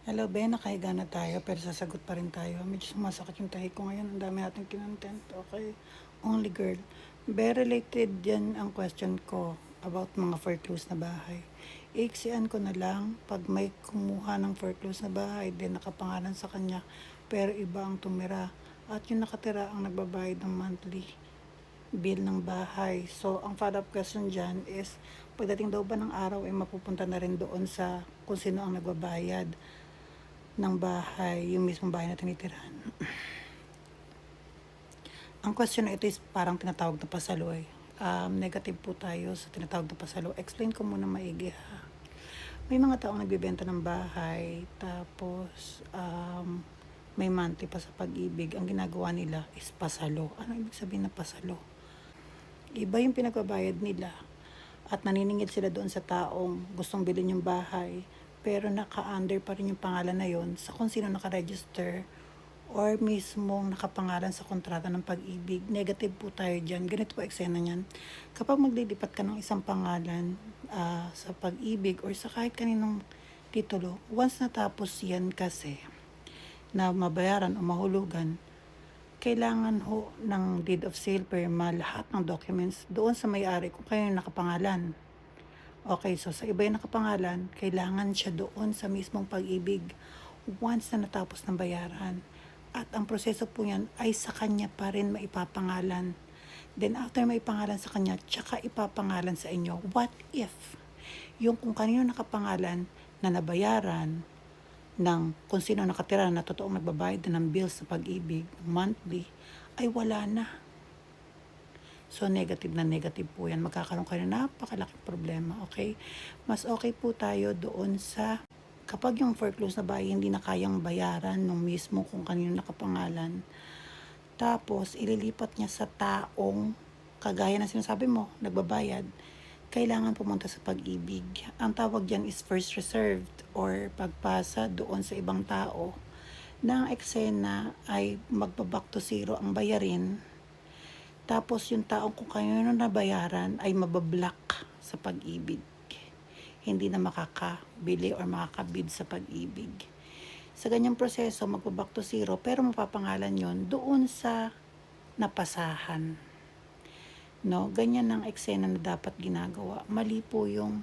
Hello, Ben. Nakahiga na tayo pero sasagot pa rin tayo. Medyo sumasakit yung tahi ko ngayon. Ang dami natin kinontent. Okay. Only girl. Very related yan ang question ko about mga foreclosed na bahay. Iiksian ko na lang pag may kumuha ng foreclosed na bahay din nakapangalan sa kanya pero iba ang tumira at yung nakatira ang nagbabayad ng monthly bill ng bahay. So, ang follow-up question dyan is, pagdating daw ba ng araw ay mapupunta na rin doon sa kung sino ang nagbabayad ng bahay, yung mismong bahay na tinitirahan. Ang question na ito is parang tinatawag na pasalo eh. Negative po tayo sa tinatawag na pasalo. Explain ko muna maigi ha. May mga taong nagbibenta ng bahay, tapos may monthly pa sa pag-ibig. Ang ginagawa nila is pasalo. Ano ibig sabihin na pasalo? Iba yung pinagbabayad nila at naniningil sila doon sa taong gustong bilhin yung bahay pero naka-under pa rin yung pangalan na yon sa kung sino naka-register or mismong nakapangalan sa kontrata ng pag-ibig. Negative po tayo dyan. Ganito po eksena niyan. Kapag maglilipat ka ng isang pangalan sa pag-ibig or sa kahit kaninong titulo, once natapos yan kasi na mabayaran o mahulugan, kailangan ho ng deed of sale, perma, lahat ng documents doon sa may-ari kung kayo yung nakapangalan. Okay, so sa iba yung nakapangalan, kailangan siya doon sa mismong pag-ibig once na natapos ng bayaran. At ang proseso po yan ay sa kanya pa rin maipapangalan. Then after maipangalan sa kanya, tsaka ipapangalan sa inyo. What if yung kung kanino nakapangalan na nabayaran ng kung sino nakatira na totoong nagbabayad ng bills sa pag-ibig monthly ay wala na. So, negative na negative po yan. Magkakaroon kayo ng napakalaking problema, okay? Mas okay po tayo doon sa kapag yung foreclosed na bahay hindi na kayang bayaran nung mismo kung kanino nakapangalan. Tapos, ililipat niya sa taong kagaya ng sinasabi mo, nagbabayad. Kailangan pumunta sa pag-ibig. Ang tawag dyan is first reserved or pagpasa doon sa ibang tao na ang eksena ay magbaback to zero ang bayarin. Tapos yung taong kung kanino nabayaran ay mabablock sa pag-ibig. Hindi na makakabili or makakabid sa pag-ibig. Sa ganyang proseso, magbaback to zero pero mapapangalan yon doon sa napasahan. No, ganyan ang eksena na dapat ginagawa. Mali po yung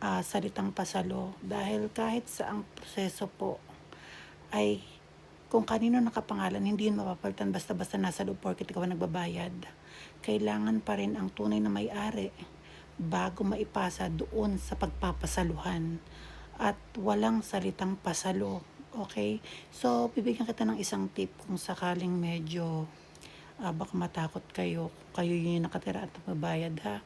salitang pasalo dahil kahit sa ang proseso po ay kung kanino nakapangalan, hindi yun mapapalitan basta-basta nasa loob porket ikaw nagbabayad. Kailangan pa rin ang tunay na may-ari bago maipasa doon sa pagpapasaluhan. At walang salitang pasalo. Okay? So, bibigyan kita ng isang tip kung sakaling medyo baka matakot kayo. Kayo yung nakatira at magbabayad ha.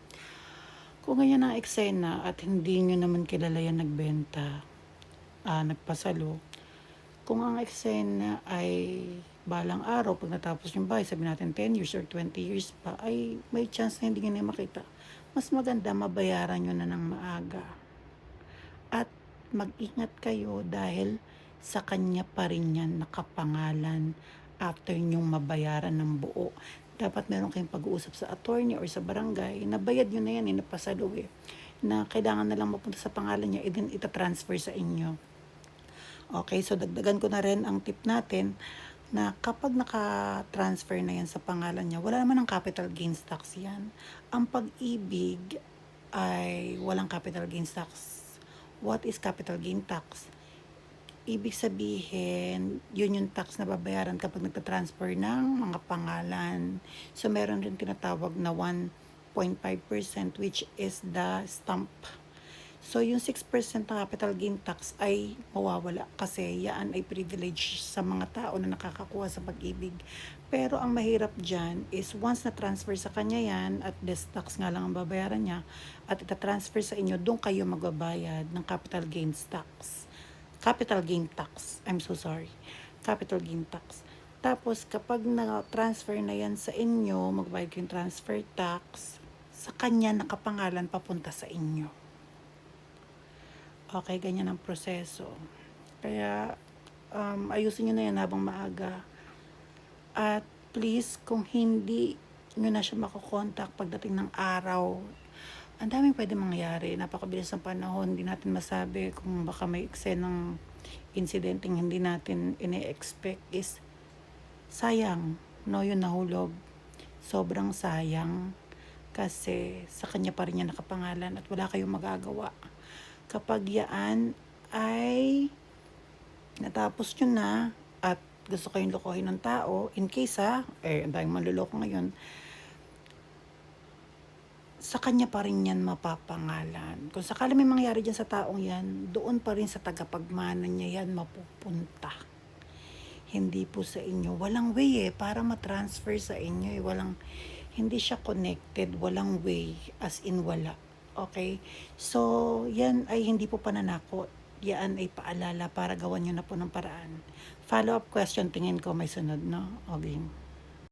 Kung ganyan ang eksena at hindi nyo naman kilala yan nagbenta, nagpasalo, kung ang eksena ay balang araw, pag natapos yung bahay, sabi natin 10 years or 20 years pa, ay may chance na hindi nyo na makita. Mas maganda mabayaran nyo na ng maaga. At mag-ingat kayo dahil sa kanya pa rin yan nakapangalan after nyong mabayaran ng buo. Dapat meron kayong pag-uusap sa attorney or sa barangay, nabayad nyo na yan, napasalo na kailangan na lang mapunta sa pangalan niya, then itatransfer sa inyo. Okay, so dagdagan ko na rin ang tip natin na kapag naka-transfer na yan sa pangalan niya, wala naman ng capital gains tax yan. Ang pag-ibig ay walang capital gains tax. What is capital gain tax? Ibig sabihin, yun yung tax na babayaran kapag nagtatransfer ng mga pangalan. So, meron rin tinatawag na 1.5% which is the stamp. So, yung 6% na capital gain tax ay mawawala kasi yan ay privilege sa mga tao na nakakakuha sa pag-ibig. Pero ang mahirap dyan is once na transfer sa kanya yan at this tax nga lang ang babayaran niya at itatransfer sa inyo, doon kayo magbabayad ng capital gains tax. Capital gain tax. I'm so sorry. Capital gain tax. Tapos, kapag na-transfer na yan sa inyo, magbayad kayo yung transfer tax, sa kanya nakapangalan papunta sa inyo. Okay, ganyan ang proseso. Kaya, ayusin nyo na yan habang maaga. At please, kung hindi nyo na siya makokontak pagdating ng araw, ang daming pwede mangyari. Napakabilis ng panahon. Hindi natin masabi kung baka may eksenang insidenteng hindi natin ine-expect is sayang, no, yung nahulog. Sobrang sayang kasi sa kanya pa rin yan nakapangalan at wala kayong magagawa. Kapag yan ay natapos nyo na at gusto kayong lokohin ng tao, in case ang daming manluloko ngayon, sa kanya pa rin yan mapapangalan. Kung sakali may mangyari dyan sa taong yan, doon pa rin sa tagapagmana niya yan mapupunta. Hindi po sa inyo. Walang way para matransfer sa inyo hindi siya connected, walang way, as in wala. Okay? So, yan ay hindi po pananakot. Yan ay paalala para gawan nyo na po ng paraan. Follow-up question, tingin ko may sunod, no? Okay.